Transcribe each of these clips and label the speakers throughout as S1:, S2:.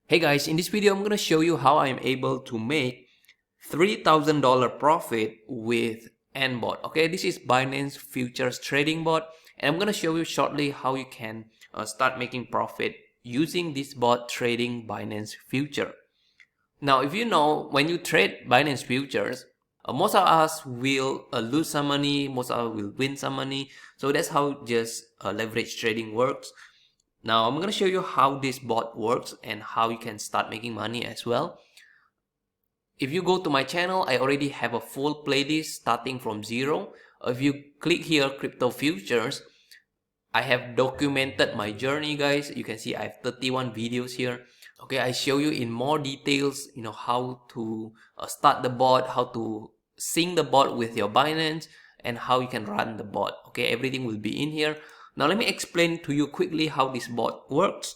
S1: Hey guys, in this video I'm going to show you how I'm able to make $3,000 profit with AntBot. Okay, this is Binance Futures trading bot, and I'm going to show you shortly how you can start making profit using this bot trading Binance Future. Now, if you know, when you trade Binance Futures, most of us will lose some money, most of us will win some money. So that's how just leverage trading works. Now I'm going to show you how this bot works and how you can start making money as well. If you go to my channel, I already have a full playlist starting from zero. If you click here, crypto futures, I have documented my journey, guys. You can see I have 31 videos here. Okay, I show you in more details, how to start the bot, how to sync the bot with your Binance, and how you can run the bot. Okay, everything will be in here. Now let me explain to you quickly how this bot works.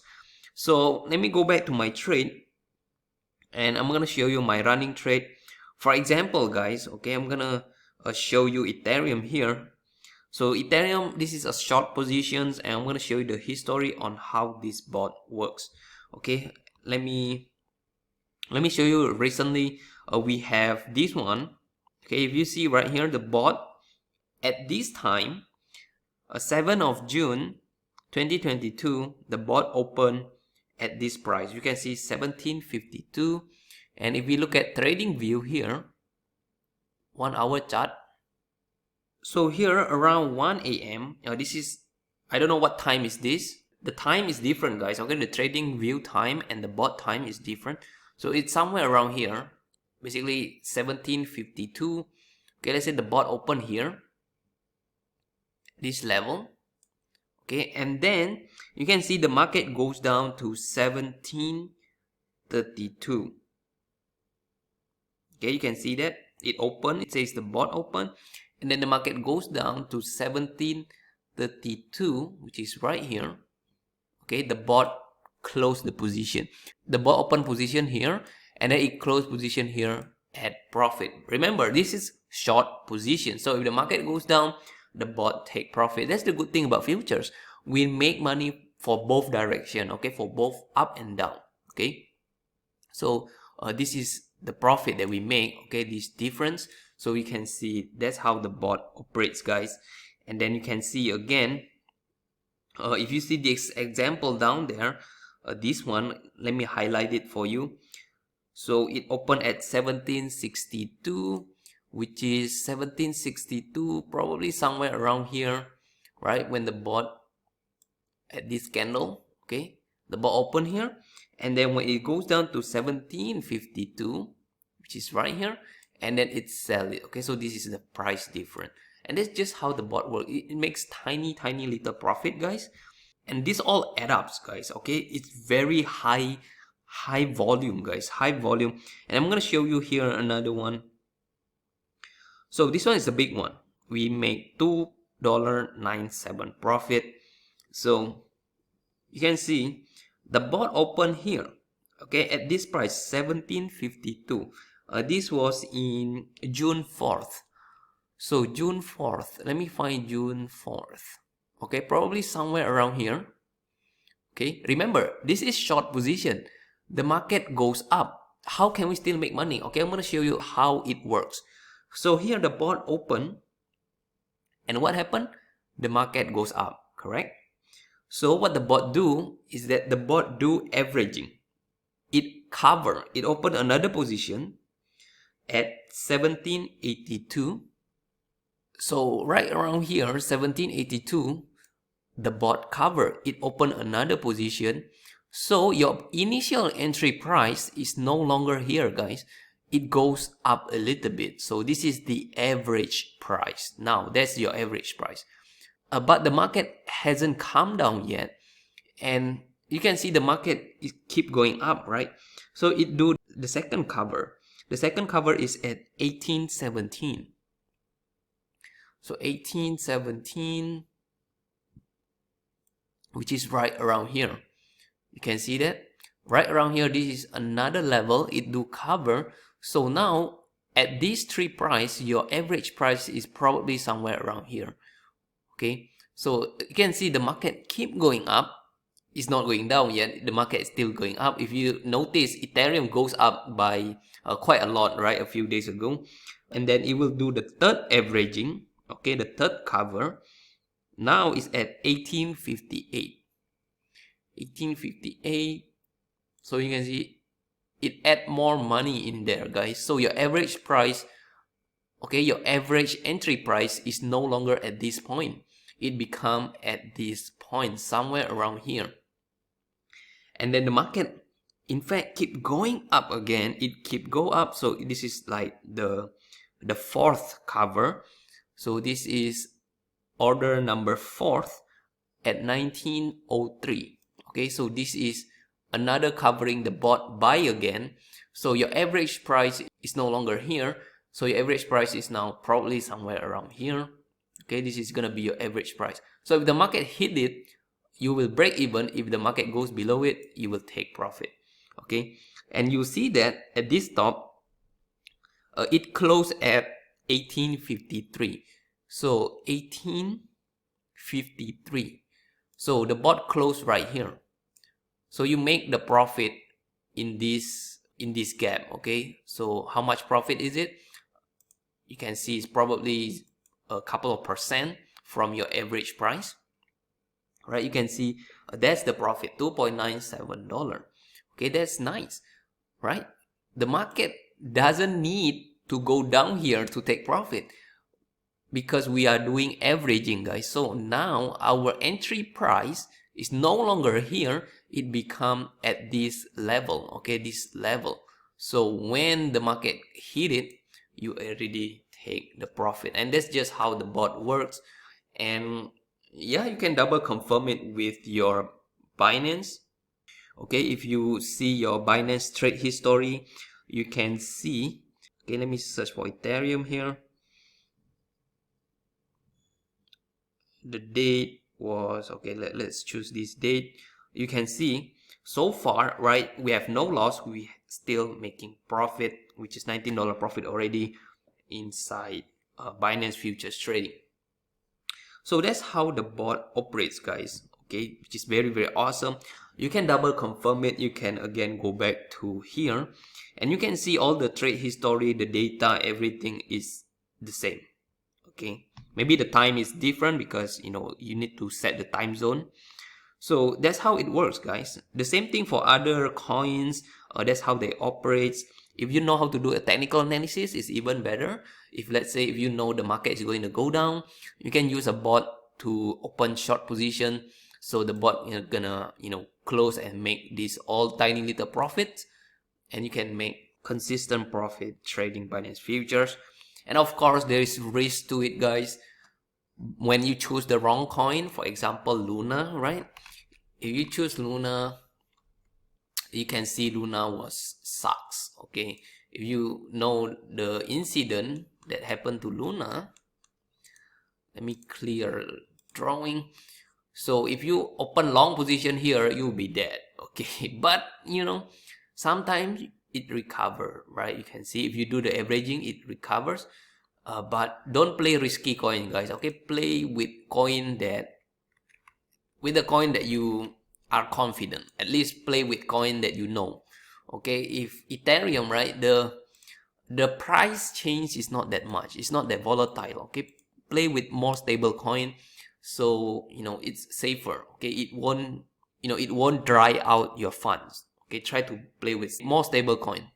S1: So let me go back to my trade, and I'm gonna show you my running trade. For example, guys, okay, I'm gonna show you Ethereum here. So Ethereum, this is a short positions, and I'm gonna show you the history on how this bot works. Okay, let me show you. Recently we have this one. Okay, if you see right here, the bot at this time, 7th of June 2022, the bot opened at this price. You can see 1752, and if we look at trading view here, 1 hour chart. So here around 1 a.m. This is, I don't know what time is this. The time is different, guys. Okay, the trading view time and the bot time is different. So it's somewhere around here, basically 1752. Okay, let's say the bot open here, this level. Okay, and then you can see the market goes down to 1732. Okay, you can see that it opened, it says the bot open, and then the market goes down to 1732, which is right here. Okay, the bot closed the position. The bot open position here, and then it closed position here at profit. Remember, this is short position. So if the market goes down, the bot take profit. That's the good thing about futures. We make money for both direction, okay, for both up and down. Okay, so this is the profit that we make. Okay, this difference. So we can see that's how the bot operates, guys. And then you can see again, if you see this example down there, this one, let me highlight it for you. So it opened at 1762, which is 1762, probably somewhere around here, right? When the bot at this candle, okay, the bot open here, and then when it goes down to 1752, which is right here, and then it sell it. Okay, so this is the price difference, and that's just how the bot works. It makes tiny little profit, guys, and this all add up, guys. Okay, it's very high volume, guys, high volume. And I'm gonna show you here another one. So this one is a big one. We make $2.97 profit. So you can see the bot open here, okay, at this price 1752. This was in June 4th. So June 4th, let me find June 4th. Okay, probably somewhere around here. Okay, remember, this is short position. The market goes up. How can we still make money? Okay, I'm going to show you how it works. So here the bot open, and what happened? The market goes up, correct? So what the bot do is that the bot do averaging. It opened another position at 1782. So right around here, 1782, the bot cover. It opened another position. So your initial entry price is no longer here, guys. It goes up a little bit. So this is the average price. Now that's your average price. But the market hasn't come down yet, and you can see the market is keep going up, right? So it do the second cover. The second cover is at 1817. So 1817, which is right around here. You can see that right around here. This is another level. It do cover. So now at these three price, your average price is probably somewhere around here. Okay, so you can see the market keep going up. it's not going down yet. The market is still going up. If you notice, Ethereum goes up by quite a lot, right, a few days ago. And then it will do the third averaging, okay, the third cover. Now it's at 1858. 1858. So you can see it add more money in there, guys. So your average price, okay, your average entry price is no longer at this point. It become at this point, somewhere around here. And then the market, in fact, keep going up again. It keep go up. So this is like the fourth cover. So this is order number 4th at 1903. Okay, so this is another covering the bot buy again. So your average price is no longer here. So your average price is now probably somewhere around here. Okay, this is gonna be your average price. So if the market hit it, you will break even. If the market goes below it, you will take profit. Okay, and you see that at this top, it closed at 1853. So 1853. So the bot closed right here. So you make the profit in this gap. Okay, so how much profit is it? You can see it's probably a couple of percent from your average price, right? You can see that's the profit, $2.97. Okay, that's nice, right? The market doesn't need to go down here to take profit because we are doing averaging, guys. So now our entry price is no longer here. It become at this level, okay, this level. So when the market hit it, you already take the profit. And that's just how the bot works. And yeah, you can double confirm it with your Binance. Okay, if you see your Binance trade history, you can see, okay, let me search for Ethereum here. The date was, okay, let's choose this date. You can see so far, right, we have no loss. We still making profit, which is $19 profit already inside Binance Futures trading. So that's how the bot operates, guys. Okay, which is very, very awesome. You can double confirm it. You can again go back to here and you can see all the trade history, the data, everything is the same. Okay, maybe the time is different because you need to set the time zone. So that's how it works, guys. The same thing for other coins. That's how they operate. If you know how to do a technical analysis, it's even better. If let's say if you know the market is going to go down, you can use a bot to open short position. So the bot is gonna close and make these all tiny little profits, and you can make consistent profit trading Binance Futures. And of course, there is risk to it, guys. When you choose the wrong coin, for example, Luna, right? If you choose Luna, you can see Luna was sucks. Okay, if you know the incident that happened to Luna, let me clear drawing. So if you open long position here, you'll be dead. Okay, but sometimes it recover, right? You can see if you do the averaging, it recovers. But don't play risky coin, guys. Okay, play with the coin that you are confident. At least play with coin that you know. Okay, if Ethereum, right, the price change is not that much. It's not that volatile. Okay, play with more stable coin, so it's safer. Okay, it won't dry out your funds. Okay, try to play with more stable coin.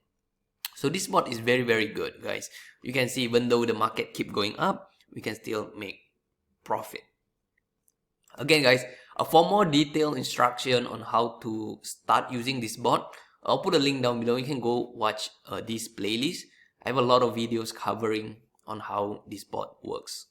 S1: So this bot is very, very good, guys. You can see even though the market keep going up, we can still make profit. Again, guys, for more detailed instruction on how to start using this bot, I'll put a link down below. You can go watch this playlist. I have a lot of videos covering on how this bot works.